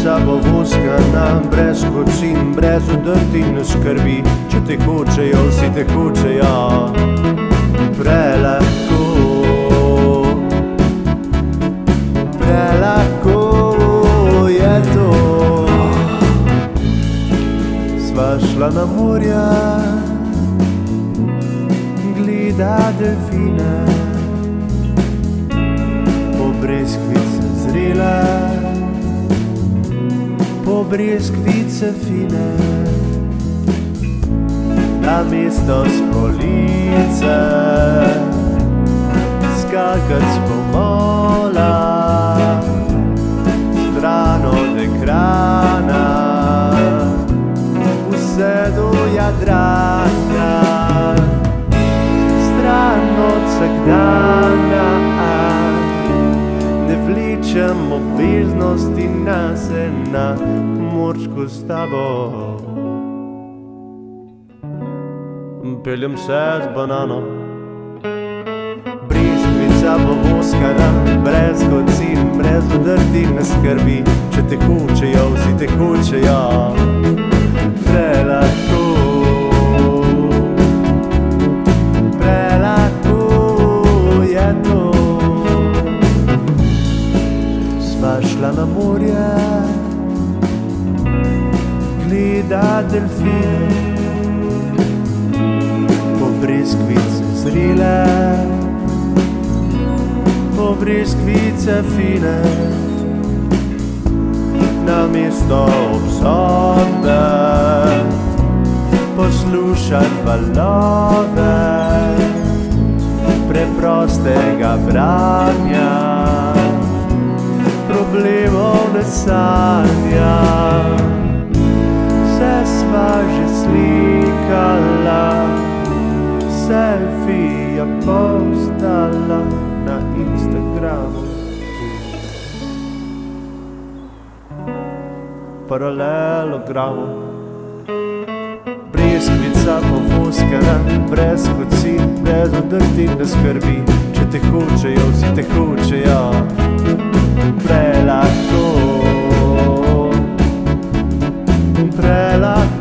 Briskvica bo voskana, brez kocin, brez odrti ne skrbi. Če te hočejo, si te hočejo. Prelahko, prelahko je to. Sva šla na morja, gleda delfine, po breskvice zrela, po breskvice fine. Namesto s police skakat spomola, stran od ekrana, vse do Jadrana, stran od vsakdana. Ne vlečem obveznosti nase na morčku s tabo. Peljem se z banano, briskvica bo voskana, brez kocin, brez odrti ne skrbi. Če te hočejo, vsi te hočejo. Prelahko, prelahko je to. Sva šla na morje, gleda delfine, briskvice zrele, po briskvice fine. Namesto obsodbe poslušat valove preprostega branja, problemov ne sanja. Vse sva že slikala, selfija postala na Instagramu. Paralelogramu. Briskvica povoskana, brez kocin, brez odrti ne skrbi. Če te hočejo, vsi te hočejo. Prelahko, prelahko